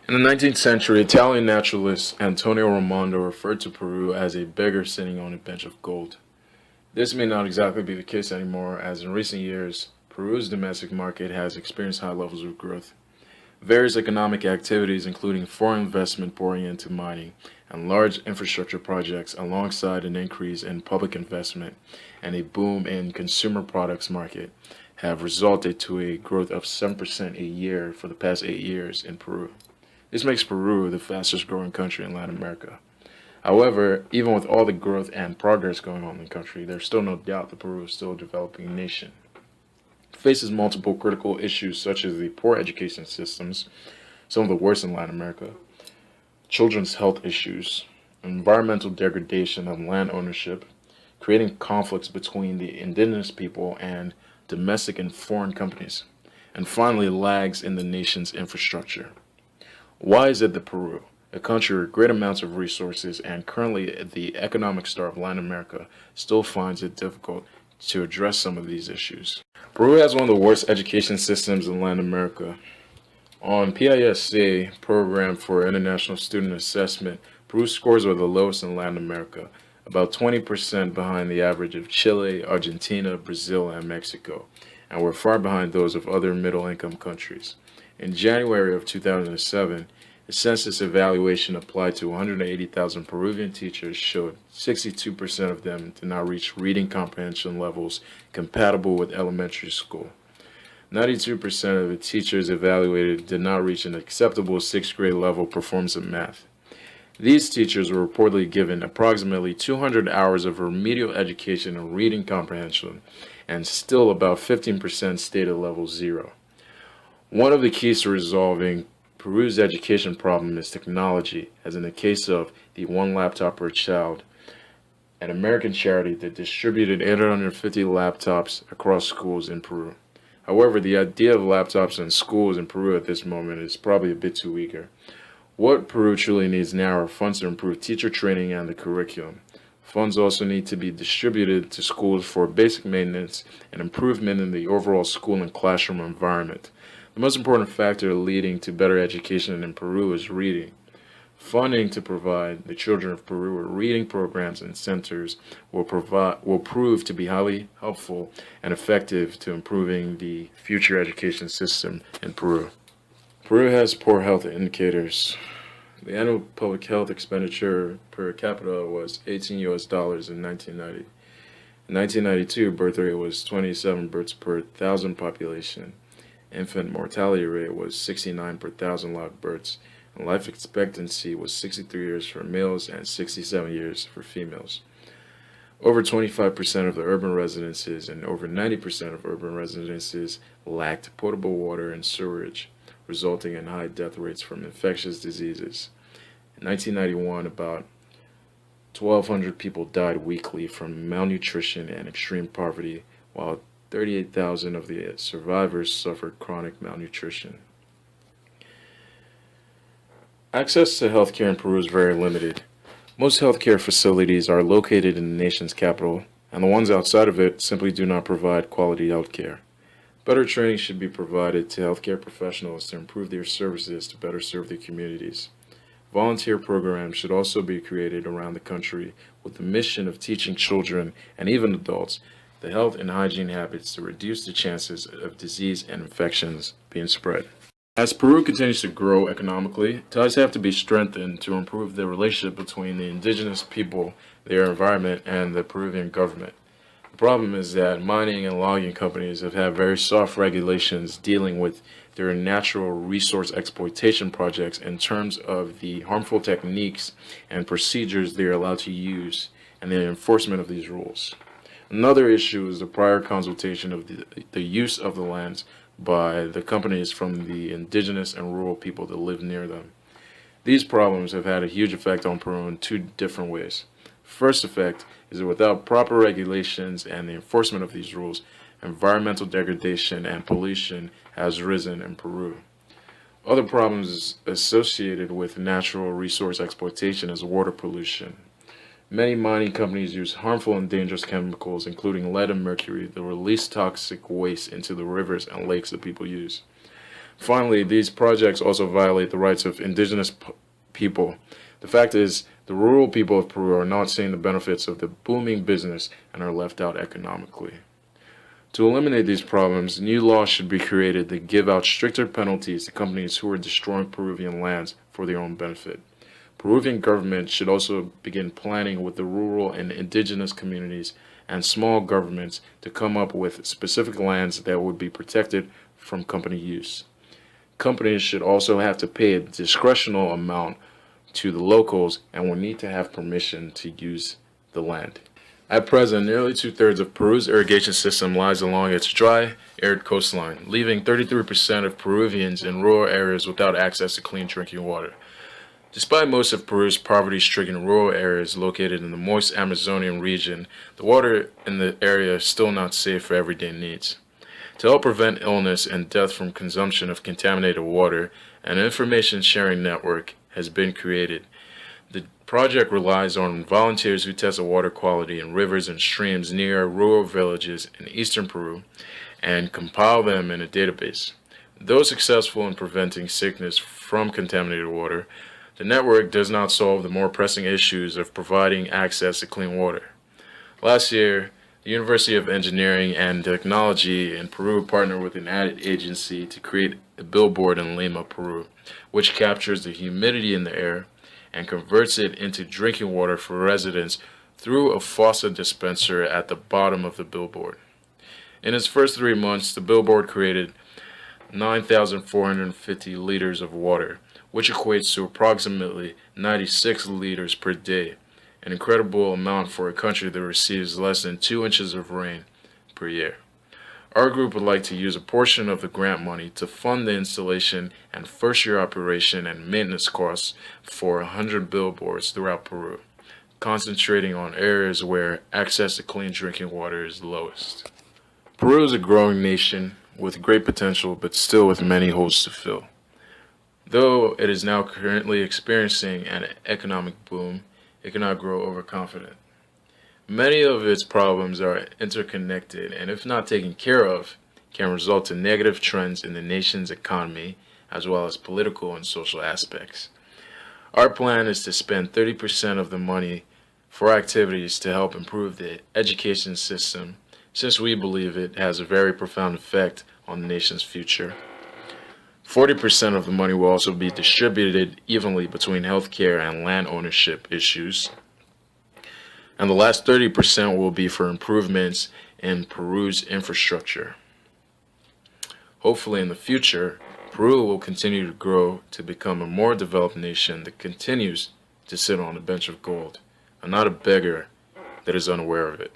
In the 19th century, Italian naturalist Antonio Raimondo referred to Peru as a beggar sitting on a bench of gold. This may not exactly be the case anymore, as in recent years, Peru's domestic market has experienced high levels of growth. Various economic activities, including foreign investment pouring into mining and large infrastructure projects, alongside an increase in public investment and a boom in consumer products market, have resulted to a growth of 7% a year for the past 8 years in Peru. This makes Peru the fastest growing country in Latin America. However, even with all the growth and progress going on in the country, there's still no doubt that Peru is still a developing nation. It faces multiple critical issues such as the poor education systems, some of the worst in Latin America, children's health issues, environmental degradation of land ownership, creating conflicts between the indigenous people and domestic and foreign companies, and finally lags in the nation's infrastructure. Why is it that Peru, a country with great amounts of resources and currently the economic star of Latin America, still finds it difficult to address some of these issues? Peru has one of the worst education systems in Latin America. On PISA, Program for International Student Assessment, Peru's scores are the lowest in Latin America, about 20% behind the average of Chile, Argentina, Brazil, and Mexico, and we're far behind those of other middle-income countries. In January of 2007, a census evaluation applied to 180,000 Peruvian teachers showed 62% of them did not reach reading comprehension levels compatible with elementary school. 92% of the teachers evaluated did not reach an acceptable 6th grade level performance in math. These teachers were reportedly given approximately 200 hours of remedial education in reading comprehension, and still about 15% stayed at level 0. One of the keys to resolving Peru's education problem is technology, as in the case of the One Laptop Per Child, an American charity that distributed 850 laptops across schools in Peru. However, the idea of laptops in schools in Peru at this moment is probably a bit too eager. What Peru truly needs now are funds to improve teacher training and the curriculum. Funds also need to be distributed to schools for basic maintenance and improvement in the overall school and classroom environment. The most important factor leading to better education in Peru is reading. Funding to provide the children of Peru with reading programs and centers will prove to be highly helpful and effective to improving the future education system in Peru. Peru has poor health indicators. The annual public health expenditure per capita was $18 in 1990. In 1992, birth rate was 27 births per thousand population. Infant mortality rate was 69 per thousand live births, and life expectancy was 63 years for males and 67 years for females. Over 25% of the urban residences and over 90% of urban residences lacked potable water and sewerage, resulting in high death rates from infectious diseases. In 1991, about 1,200 people died weekly from malnutrition and extreme poverty, while 38,000 of the survivors suffered chronic malnutrition. Access to healthcare in Peru is very limited. Most healthcare facilities are located in the nation's capital, and the ones outside of it simply do not provide quality healthcare. Better training should be provided to healthcare professionals to improve their services to better serve their communities. Volunteer programs should also be created around the country with the mission of teaching children and even adults the health and hygiene habits to reduce the chances of disease and infections being spread. As Peru continues to grow economically, ties have to be strengthened to improve the relationship between the indigenous people, their environment, and the Peruvian government. The problem is that mining and logging companies have had very soft regulations dealing with their natural resource exploitation projects in terms of the harmful techniques and procedures they are allowed to use and the enforcement of these rules. Another issue is the prior consultation of the use of the lands by the companies from the indigenous and rural people that live near them. These problems have had a huge effect on Peru in two different ways. First effect is that without proper regulations and the enforcement of these rules, environmental degradation and pollution has risen in Peru. Other problems associated with natural resource exploitation is water pollution. Many mining companies use harmful and dangerous chemicals, including lead and mercury, that release toxic waste into the rivers and lakes that people use. Finally, these projects also violate the rights of indigenous people. The fact is, the rural people of Peru are not seeing the benefits of the booming business and are left out economically. To eliminate these problems, new laws should be created that give out stricter penalties to companies who are destroying Peruvian lands for their own benefit. Peruvian government should also begin planning with the rural and indigenous communities and small governments to come up with specific lands that would be protected from company use. Companies should also have to pay a discretional amount to the locals and will need to have permission to use the land. At present, nearly two-thirds of Peru's irrigation system lies along its dry, arid coastline, leaving 33% of Peruvians in rural areas without access to clean drinking water. Despite most of Peru's poverty-stricken rural areas located in the moist Amazonian region, the water in the area is still not safe for everyday needs. To help prevent illness and death from consumption of contaminated water, an information sharing network has been created. The project relies on volunteers who test the water quality in rivers and streams near rural villages in eastern Peru and compile them in a database. Though successful in preventing sickness from contaminated water, the network does not solve the more pressing issues of providing access to clean water. Last year, the University of Engineering and Technology in Peru partnered with an ad agency to create a billboard in Lima, Peru, which captures the humidity in the air and converts it into drinking water for residents through a faucet dispenser at the bottom of the billboard. In its first 3 months, the billboard created 9,450 liters of water, which equates to approximately 96 liters per day, an incredible amount for a country that receives less than 2 inches of rain per year. Our group would like to use a portion of the grant money to fund the installation and first-year operation and maintenance costs for 100 billboards throughout Peru, concentrating on areas where access to clean drinking water is lowest. Peru is a growing nation with great potential, but still with many holes to fill. Though it is now currently experiencing an economic boom, it cannot grow overconfident. Many of its problems are interconnected and, if not taken care of, can result in negative trends in the nation's economy as well as political and social aspects. Our plan is to spend 30% of the money for activities to help improve the education system, since we believe it has a very profound effect on the nation's future. 40% of the money will also be distributed evenly between healthcare and land ownership issues. And the last 30% will be for improvements in Peru's infrastructure. Hopefully in the future, Peru will continue to grow to become a more developed nation that continues to sit on a bench of gold, and not a beggar that is unaware of it.